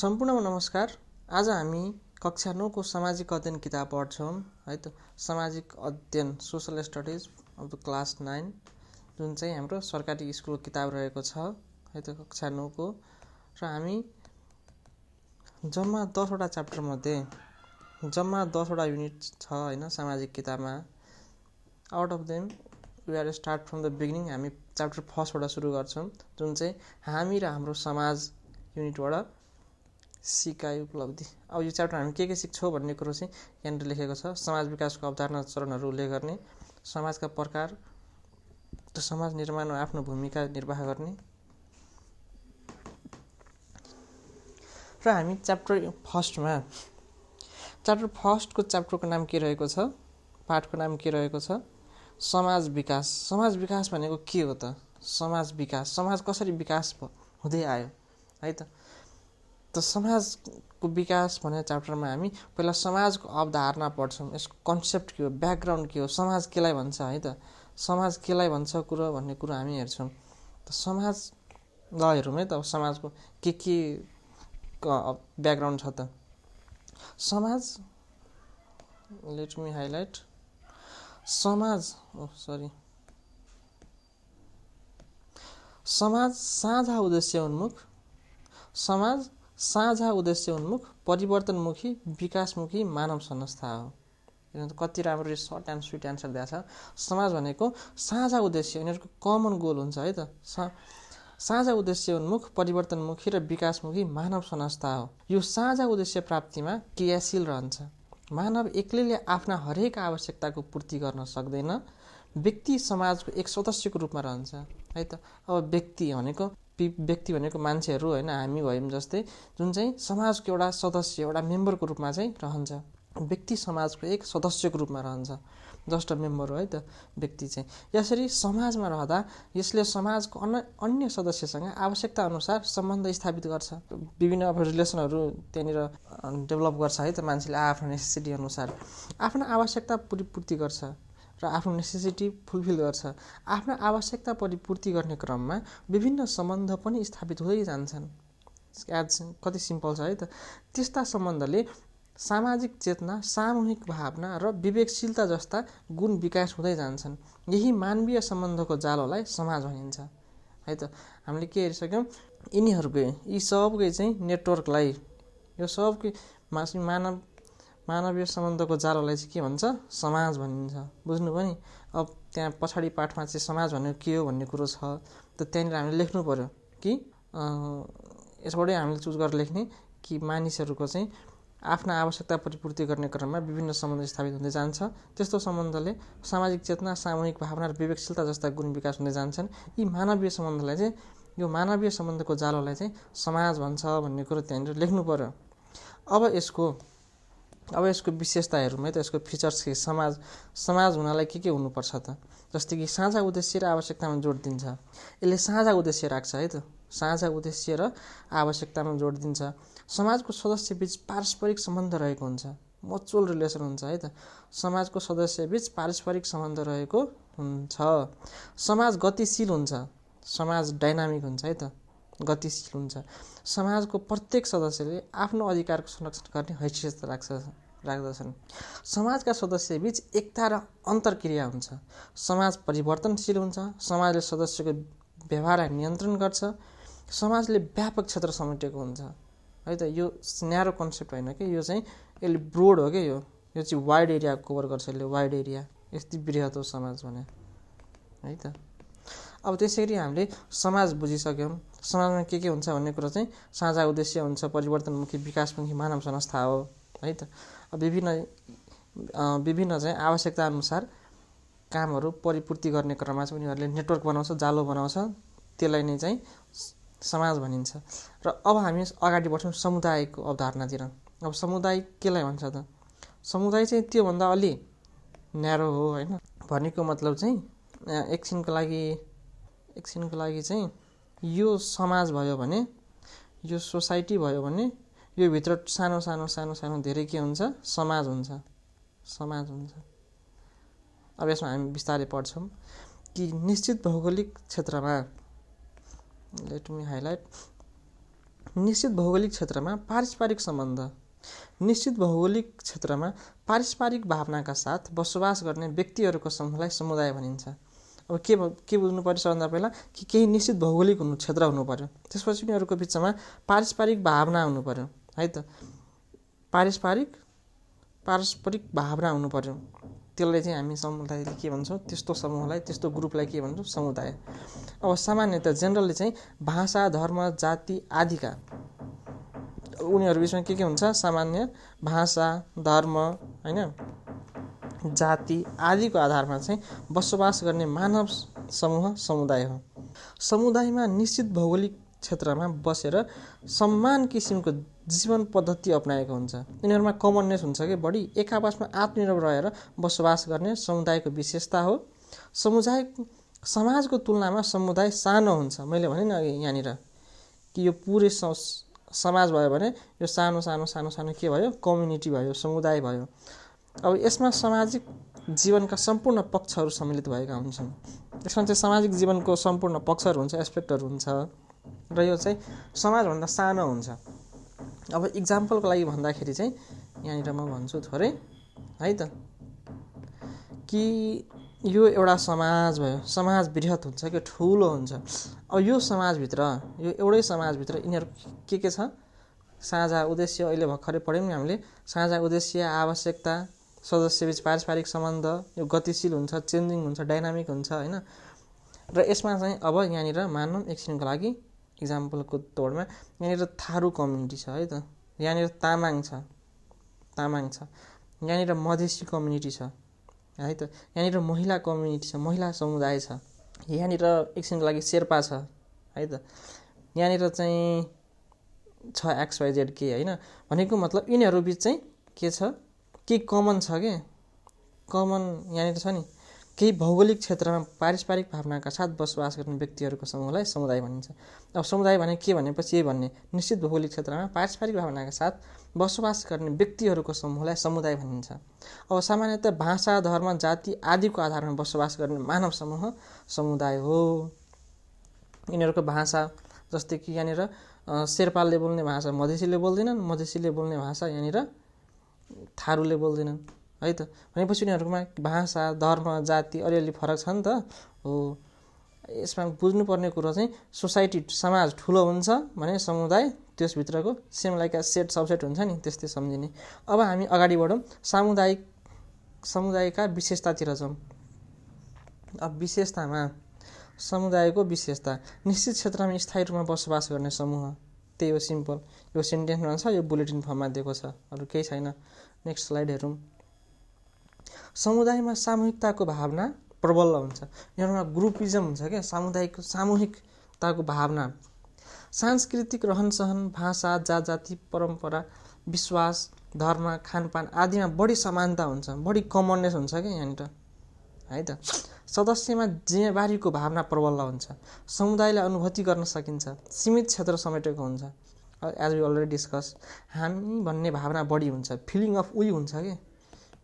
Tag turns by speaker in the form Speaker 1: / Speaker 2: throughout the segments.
Speaker 1: सम्पूर्णमा नमस्कार। आज हामी कक्षा 9 को सामाजिक अध्ययन किताब पढ्छौँ है त। सामाजिक अध्ययन social studies of the class 9 जुन चाहिँ हाम्रो सरकारी स्कुलको किताब रहेको छ है त, कक्षा 9 को। र हामी जम्मा 10 वटा च्याप्टर मध्ये जम्मा 10 वटा युनिट छ हैन सामाजिक किताबमा। Out of them we are start from the beginning. हामी च्याप्टर फर्स्ट बाट सुरु गर्छौँ जुन चाहिँ हामी र हाम्रो समाज युनिटबाट सिकाइ उपलब्धि। अब यो च्याप्टर हामी के सिक्छौँ भन्ने कुरो चाहिँ यहाँनिर लेखेको छ। समाज विकासको अवधारणा चरणहरू उल्लेख गर्ने, समाजका प्रकार र समाज निर्माणमा आफ्नो भूमिका निर्वाह गर्ने। र हामी च्याप्टर फर्स्टको च्याप्टरको नाम के रहेको छ, पाठको नाम के रहेको छ, समाज विकास। समाज विकास भनेको के हो त? समाज विकास, समाज कसरी विकास हुँदै आयो है त। समाजको विकास भन्ने च्याप्टरमा हामी पहिला समाजको अवधारणा पढ्छौँ। यसको कन्सेप्ट के हो, ब्याकग्राउन्ड के हो, समाज केलाई भन्छ है त, समाज केलाई भन्छ कुरो भन्ने कुरो हामी हेर्छौँ। समाज ल हेरौँ है त, समाजको के ब्याकग्राउन्ड छ त। समाज, लेट मी हाइलाइट, समाज साझा उद्देश्य उन्मुख, समाज साझा उद्देश्य उन्मुख, परिवर्तनमुखी, विकासमुखी मानव संस्था हो। कति राम्रो सर्ट एन्ड स्विट एन्सर दिएको छ। समाज भनेको साझा उद्देश्य, उनीहरूको कमन गोल हुन्छ है त। साझा उद्देश्य उन्मुख, परिवर्तनमुखी र विकासमुखी मानव संस्था हो। यो साझा उद्देश्य प्राप्तिमा क्रियाशील रहन्छ। मानव एक्लैले आफ्ना हरेक आवश्यकताको पूर्ति गर्न सक्दैन। व्यक्ति समाजको एक सदस्यको रूपमा रहन्छ है त। अब व्यक्ति भनेको मान्छेहरू होइन, हामी भयौँ जस्तै, जुन चाहिँ समाजको एउटा सदस्य, एउटा मेम्बरको रूपमा चाहिँ रहन्छ। व्यक्ति समाजको एक सदस्यको रूपमा रहन्छ, जस्ट मेम्बर हो है त व्यक्ति चाहिँ। यसरी समाजमा रहँदा यसले समाजको अन्य सदस्यसँग आवश्यकता अनुसार सम्बन्ध स्थापित गर्छ। विभिन्न अब रिलेसनहरू त्यहाँनिर डेभलप गर्छ है त। मान्छेले आफ्नो नेसेसिटी अनुसार आफ्नो आवश्यकता परिपूर्ति गर्छ र आफ्नो नेसेसिटी फुलफिल गर्छ। आफ्नो आवश्यकता परिपूर्ति गर्ने क्रममा विभिन्न सम्बन्ध पनि स्थापित हुँदै जान्छन्। कति सिम्पल छ है त। त्यस्ता सम्बन्धले सामाजिक चेतना, सामूहिक भावना र विवेकशीलता जस्ता गुण विकास हुँदै जान्छन्। यही मानवीय सम्बन्धको जालोलाई समाज भनिन्छ है त। हामीले के हेरिसक्यौँ, यी सबकै चाहिँ नेटवर्कलाई, यो सबकै मानवीय सम्बन्धको जालोलाई चाहिँ के भन्छ, समाज भनिन्छ। बुझ्नु पनि। अब त्यहाँ पछाडि पाठमा चाहिँ समाज भनेको के हो भन्ने कुरो छ। त त्यहाँनिर हामीले लेख्नु पर्यो कि यसबाटै हामीले चुज गरेर लेख्ने कि मानिसहरूको चाहिँ आफ्ना आवश्यकता परिपूर्ति गर्ने क्रममा विभिन्न सम्बन्ध स्थापित हुँदै जान्छ। त्यस्तो सम्बन्धले सामाजिक चेतना, सामूहिक भावना र विवेकशीलता जस्ता गुण विकास हुँदै जान्छन्। यी मानवीय सम्बन्धलाई चाहिँ, यो मानवीय सम्बन्धको जालोलाई चाहिँ समाज भन्छ भन्ने कुरो त्यहाँनिर लेख्नु पर्यो। अब यसको विशेषता हेरौँ है त, यसको फिचर्स के। समाज हुनलाई के हुनुपर्छ त। जस्तै कि साझा उद्देश्य र आवश्यकतामा जोड दिन्छ। यसले साझा उद्देश्य राख्छ है त, साझा उद्देश्य र आवश्यकतामा जोड दिन्छ। समाजको सदस्यबीच पारस्परिक सम्बन्ध रहेको हुन्छ, म्युचुअल रिलेसन हुन्छ है त। समाजको सदस्यबीच पारस्परिक सम्बन्ध रहेको हुन्छ। समाज गतिशील हुन्छ, समाज डाइनामिक हुन्छ है त, गतिशील हुन्छ। समाजको प्रत्येक सदस्यले आफ्नो अधिकारको संरक्षण गर्ने हैसियत राख्दछन्। समाजका सदस्यबीच एकता र अन्तर्क्रिया हुन्छ। समाज परिवर्तनशील हुन्छ। समाजले सदस्यको व्यवहारलाई नियन्त्रण गर्छ। समाजले व्यापक क्षेत्र समेटेको हुन्छ है त। यो न्यारो कन्सेप्ट होइन कि, यो चाहिँ यसले ब्रोड हो कि, यो चाहिँ वाइड एरिया कभर गर्छ। यसले वाइड एरिया, यति बृहत हो समाज भने है त। अब त्यसरी हामीले समाज बुझिसक्यौँ। समाजमा के हुन्छ भन्ने कुरो चाहिँ साझा उद्देश्य हुन्छ, परिवर्तनमुखी, विकासमुखी मानव संस्था हो है त। विभिन्न चाहिँ आवश्यकता अनुसार कामहरू परिपूर्ति गर्ने क्रममा चाहिँ उनीहरूले नेटवर्क बनाउँछ, जालो बनाउँछ। त्यसलाई नै चाहिँ समाज भनिन्छ। र अब हामी अगाडि बढ्छौँ समुदायको अवधारणातिर। अब समुदाय केलाई भन्छ त? समुदाय चाहिँ त्योभन्दा अलि न्यारो हो होइन। भनेको मतलब चाहिँ एकछिनको लागि चाहिँ यो समाज भयो भने, यो सोसाइटी भयो भने, यो भित्र सानो धेरै के हुन्छ, समाज हुन्छ। अब यसमा हामी बिस्तारै पढ्छौँ कि निश्चित भौगोलिक क्षेत्रमा, लेट मी हाइलाइट, निश्चित भौगोलिक क्षेत्रमा पारस्परिक सम्बन्ध, निश्चित भौगोलिक क्षेत्रमा पारस्परिक भावनाका साथ बसोबास गर्ने व्यक्तिहरूको समूहलाई समुदाय भनिन्छ। अब के बुझ्नु पर्यो सबभन्दा पहिला कि केही निश्चित भौगोलिक क्षेत्र हुनु पर्यो, त्यसपछि उनीहरूको बिचमा पारस्परिक भावना हुनु पर्यो है त। पारस्परिक भावना हुनु पर्यो, त्यसलाई चाहिँ हामी समुदायले के भन्छौँ, त्यस्तो समूहलाई, त्यस्तो ग्रुपलाई के भन्छौँ, समुदाय। अब सामान्यतः जेनरली चाहिँ भाषा, धर्म, जाति आदिका उनीहरू बिचमा के हुन्छ, सामान्य भाषा, धर्म होइन, जाति आदिको आधारमा चाहिँ बसोबास गर्ने मानव समूह समुदाय हो। समुदायमा निश्चित भौगोलिक क्षेत्रमा बसेर समान किसिमको जीवन पद्धति अपनाएको हुन्छ। यिनीहरूमा कमननेस हुन्छ कि बढी एक आपसमा आत्मनिर्भर रहेर बसोबास गर्ने समुदायको विशेषता हो। समाजको तुलनामा समुदाय सानो हुन्छ। मैले भने नि अघि यहाँनिर कि यो पुरै समाज भयो भने यो सानो सानो सानो सानो के भयो, कम्युनिटी भयो, समुदाय भयो। अब यसमा सामाजिक जीवनका सम्पूर्ण पक्षहरू सम्मिलित भएका हुन्छन्। यसमा चाहिँ सामाजिक जीवनको सम्पूर्ण पक्षहरू हुन्छ, एस्पेक्टहरू हुन्छ र यो चाहिँ समाजभन्दा सानो हुन्छ। अब इक्जाम्पलको लागि भन्दाखेरि चाहिँ यहाँनिर म भन्छु थोरै है त, कि यो एउटा समाज भयो, समाज बृहत हुन्छ कि ठुलो हुन्छ। अब यो समाजभित्र, यो एउटै समाजभित्र यिनीहरू के छ, साझा उद्देश्य, अहिले भर्खरै पढ्यौँ नि हामीले, साझा उद्देश्य, आवश्यकता, सदस्यबीच पारस्परिक सम्बन्ध, यो गतिशील हुन्छ, चेन्जिङ हुन्छ, डाइनामिक हुन्छ होइन। र यसमा चाहिँ अब यहाँनिर मानौँ एकछिनको लागि इक्जाम्पलको तौरमा यहाँनिर थारू कम्युनिटी छ है त, यहाँनिर तामाङ छ, यहाँनिर मधेसी कम्युनिटी छ है त, यहाँनिर महिला कम्युनिटी छ, महिला समुदाय छ, यहाँनिर एकछिनको लागि शेर्पा छ है त, यहाँनिर चाहिँ छ XYZ के होइन। भनेको मतलब यिनीहरू बिच चाहिँ के छ, केही कमन छ के, कमन यहाँनिर छ नि, केही भौगोलिक क्षेत्रमा पारस्परिक भावनाका साथ बसोबास गर्ने व्यक्तिहरूको समूहलाई समुदाय भनिन्छ। अब समुदाय भने के भनेपछि यही भन्ने, निश्चित भौगोलिक क्षेत्रमा पारस्परिक भावनाका साथ बसोबास गर्ने व्यक्तिहरूको समूहलाई समुदाय भनिन्छ। अब सामान्यतः भाषा, धर्म, जाति आदिको आधारमा बसोबास गर्ने मानव समूह समुदाय हो। यिनीहरूको भाषा, जस्तै कि यहाँनिर शेर्पाले बोल्ने भाषा मधेसीले बोल्दैनन्, मधेसीले बोल्ने भाषा यहाँनिर थारूले बोल्दैनन् है त। भनेपछि उनीहरूकोमा भाषा, धर्म, जाति अलिअलि फरक छ नि त हो। यसमा बुझ्नुपर्ने कुरो चाहिँ सोसाइटी, समाज ठुलो हुन्छ भने समुदाय त्यसभित्रको सेम लाइक सेट सबसेट हुन्छ नि, त्यस्तै सम्झिने। अब हामी अगाडि बढौँ, समुदायका विशेषतातिर जाउँ। अब विशेषतामा समुदायको विशेषता, निश्चित क्षेत्रमा स्थायी रूपमा बसोबास गर्ने समूह, त्यही हो, सिम्पल। यो सेन्टेन्समा छ, यो बुलेटिन फर्ममा दिएको छ, अरू केही छैन। नेक्स्ट स्लाइड हेरौँ। समुदायमा सामूहिकताको भावना प्रबल हुन्छ। यिनीहरूमा ग्रुपिजम हुन्छ क्या, सामूहिकताको भावना। सांस्कृतिक रहनसहन, भाषा, जाति, परम्परा, विश्वास, धर्म, खानपान आदिमा बढी समानता हुन्छ, बढी कमननेस हुन्छ क्या यहाँनिर है त। सदस्यमा जिम्मेवारीको भावना प्रबल हुन्छ। समुदायलाई अनुभूति गर्न सकिन्छ, सीमित क्षेत्र समेटेको हुन्छ। एज वी अलरेडी डिस्कस, हामी भन्ने भावना बढी हुन्छ, फिलिङ अफ वी हुन्छ कि,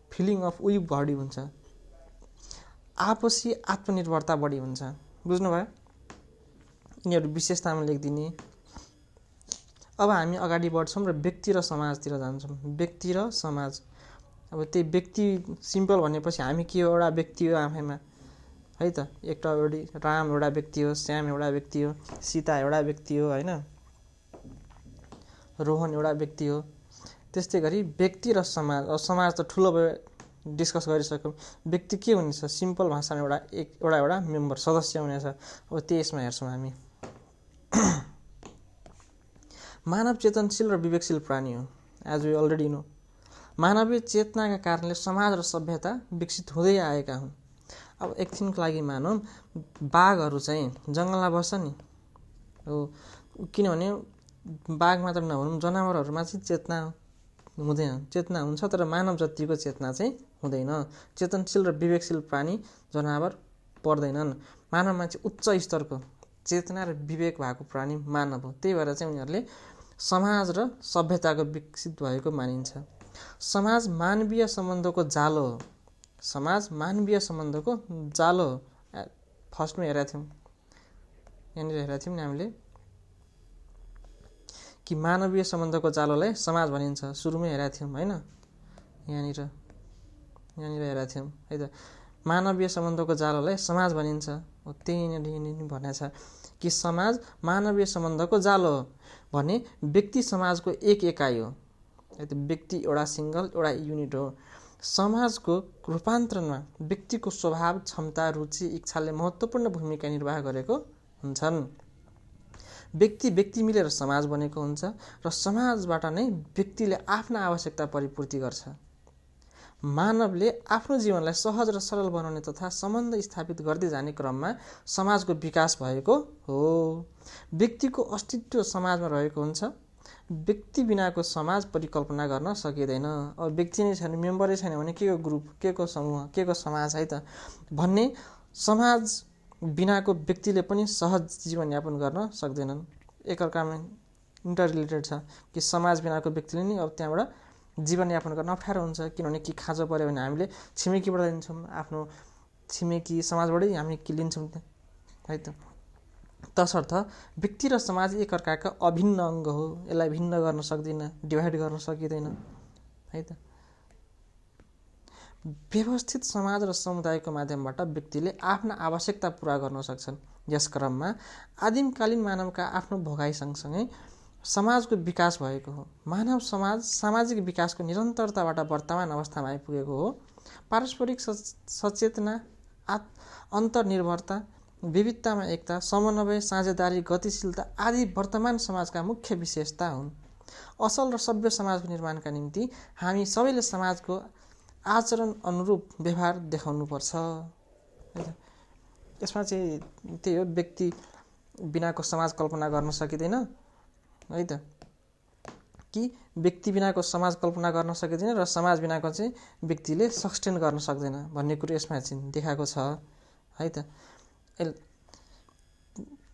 Speaker 1: फिलिङ अफ वी बढी हुन्छ। आपसी आत्मनिर्भरता बढी हुन्छ। बुझ्नुभयो? यिनीहरू विशेषतामा लेखिदिने। अब हामी अगाडि बढ्छौँ र व्यक्ति र समाजतिर जान्छौँ। व्यक्ति र समाज। अब त्यही व्यक्ति सिम्पल भनेपछि हामी के हो, एउटा व्यक्ति हो आफैमा है त। राम एउटा व्यक्ति हो, श्याम एउटा व्यक्ति हो, सीता एउटा व्यक्ति हो होइन, रोहन एउटा व्यक्ति हो। त्यस्तै गरी व्यक्ति र समाज। अब समाज त ठुलो भयो, डिस्कस गरिसक्यौँ। व्यक्ति के हुनेछ, सिम्पल भाषामा एउटा मेम्बर, सदस्य हुनेछ। अब त्यसमा हेर्छौँ हामी। मानव चेतनशील र विवेकशील प्राणी हो, एज वी अलरेडी नो। मानवीय चेतनाका कारणले समाज र सभ्यता विकसित हुँदै आएका हुन्। अब एकछिनको लागि मानौँ बाघहरू चाहिँ जङ्गलमा बस्छ नि हो, किनभने बाघ मात्र नभनौँ, जनावरहरूमा चाहिँ चेतना हुँदैन। चेतना हुन्छ तर मानव जतिको चेतना चाहिँ हुँदैन। चेतनशील र विवेकशील प्राणी जनावर पर्दैनन्। मानवमा चाहिँ उच्च स्तरको चेतना र विवेक भएको प्राणी मानव हो। त्यही भएर चाहिँ उनीहरूले समाज र सभ्यताको विकसित भएको मानिन्छ। समाज मानवीय सम्बन्धको जालो हो। समाज मानवीय सम्बन्धको जालो हो। फर्स्टमा हेरेका थियौँ, यहाँनिर हेरेका थियौँ नि हामीले कि मानवीय सम्बन्धको जालोलाई समाज भनिन्छ। सुरुमै हेरेका थियौँ होइन, यहाँनिर हेरेका थियौँ है त। मानवीय सम्बन्धको जालोलाई समाज भनिन्छ। हो त्यही भनेको छ कि समाज मानवीय सम्बन्धको जालो हो भने व्यक्ति समाजको एक एकाइ हो है त। व्यक्ति एउटा सिङ्गल एउटा युनिट हो। समाजको रूपान्तरणमा व्यक्तिको स्वभाव, क्षमता, रुचि, इच्छाले महत्त्वपूर्ण भूमिका निर्वाह गरेको हुन्छन्। व्यक्ति मिलेर समाज बनेको हुन्छ र समाजबाट नै व्यक्तिले आफ्ना आवश्यकता परिपूर्ति गर्छ। मानवले आफ्नो जीवनलाई सहज र सरल बनाउने तथा सम्बन्ध स्थापित गर्दै जाने क्रममा समाजको विकास भएको हो। व्यक्तिको अस्तित्व समाजमा रहेको हुन्छ। व्यक्ति बिनाको समाज परिकल्पना गर्न सकिँदैन। अब व्यक्ति नै छैन, मेम्बरै छैन भने के को ग्रुप, के को समूह, के को समाज है त भन्ने समाज बिनाको व्यक्तिले पनि सहज जीवनयापन गर्न सक्दैनन्। एकअर्कामा इन्टर रिलेटेड छ कि समाज बिनाको व्यक्तिले नि अब त्यहाँबाट जीवनयापन गर्न अप्ठ्यारो हुन्छ। किनभने कि खाँचो पऱ्यो भने हामीले छिमेकीबाट लिन्छौँ, आफ्नो छिमेकी समाजबाटै हामी लिन्छौँ है त। तसर्थ व्यक्ति र समाज एकअर्काका अभिन्न अङ्ग हो। यसलाई भिन्न गर्न सक्दैन, डिभाइड गर्न सकिँदैन है त। व्यवस्थित समाज र समुदायको माध्यमबाट व्यक्तिले आफ्ना आवश्यकता पुरा गर्न सक्छन्। यस क्रममा आदिमकालीन मानवका आफ्नो भोगाइ सँगसँगै समाजको विकास भएको हो। मानव समाज सामाजिक विकासको निरन्तरताबाट वर्तमान अवस्थामा आइपुगेको हो। पारस्परिक सचेतना, अन्तर्निर्भरता, विविधतामा एकता, समन्वय, साझेदारी, गतिशीलता आदि वर्तमान समाजका मुख्य विशेषता हुन्। असल र सभ्य समाजको निर्माणका निम्ति हामी सबैले समाजको आचरण अनुरूप व्यवहार देखाउनुपर्छ। यसमा चाहिँ त्यही हो, व्यक्ति बिनाको समाज कल्पना गर्न सकिँदैन है त, कि व्यक्ति बिनाको समाज कल्पना गर्न सकिँदैन र समाज बिनाको चाहिँ व्यक्तिले सस्टेन गर्न सक्दैन भन्ने कुरो यसमा चाहिँ देखाएको छ है त।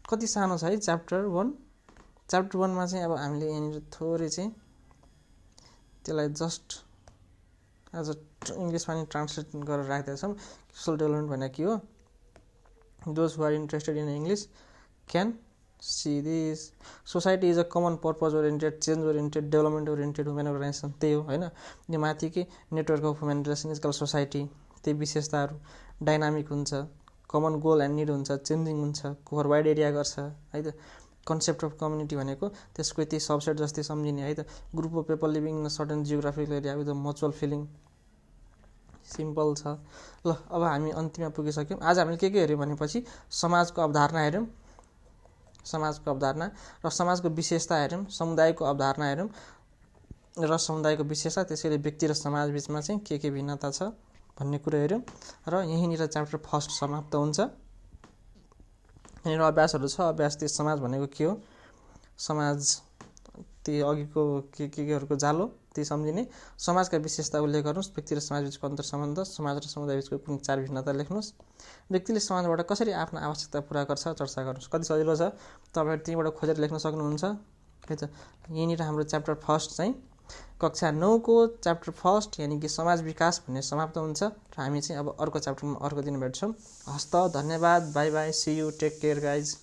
Speaker 1: कति सानो छ है च्याप्टर 1। च्याप्टर 1मा चाहिँ अब हामीले यहाँनिर थोरै चाहिँ त्यसलाई जस्ट एज अ इङ्ग्लिसमा नि ट्रान्सलेट गरेर राखेका छौँ। सोसल डेभलपमेन्ट भनेको के हो? Those who are interested in English can see this. Society is a common purpose oriented, change oriented, development oriented human organization. त्यही हो होइन। यो माथिकै नेटवर्क अफ ह्युमन रिलेसन्सकल सोसाइटी, त्यही विशेषताहरू डाइनामिक हुन्छ, कमन गोल एन्ड निड हुन्छ, चेन्जिङ हुन्छ, कभर वाइड एरिया गर्छ है त। कन्सेप्ट अफ कम्युनिटी भनेको त्यसको त्यही सबसेट जस्तै सम्झिने है त। Group of people living in certain geographical area with a mutual feeling. Simple छ। ल अब हामी अन्तिममा पुगिसक्यौँ। आज हामीले के हेऱ्यौँ भनेपछि समाजको अवधारणा हेऱ्यौँ, समाजको अवधारणा र समाजको विशेषता हेऱ्यौँ, समुदायको अवधारणा हेऱ्यौँ र समुदायको विशेषता, त्यसैले व्यक्ति र समाज बिचमा चाहिँ के भिन्नता छ भन्ने कुरो हेऱ्यौँ। र यहीँनिर च्याप्टर 1 समाप्त हुन्छ। यहाँनिर अभ्यासहरू छ। अभ्यास त्यो समाज भनेको के हो, समाज त्यही अघिको केहरूको जालो त्यही सम्झिने, समाजका विशेषता उल्लेख गर्नुहोस्, व्यक्ति र समाजबिचको अन्तर सम्बन्ध, समाज र समुदायबिचको कुन 4 भिन्नता लेख्नुहोस्, व्यक्तिले समाजबाट कसरी आफ्नो आवश्यकता पुरा गर्छ चर्चा गर्नुहोस्। कति सजिलो छ, तपाईँहरू त्यहीँबाट खोजेर लेख्न सक्नुहुन्छ है त। यहीँनिर हाम्रो च्याप्टर 1 चाहिँ कक्षा 9 को च्याप्टर 1 यानि कि समाज विकास भन्ने समाप्त हुन्छ। र हामी चाहिँ अब अर्को च्याप्टरमा अर्को दिन भेट्छौँ। हस्त, धन्यवाद, bye bye, see you, take care guys.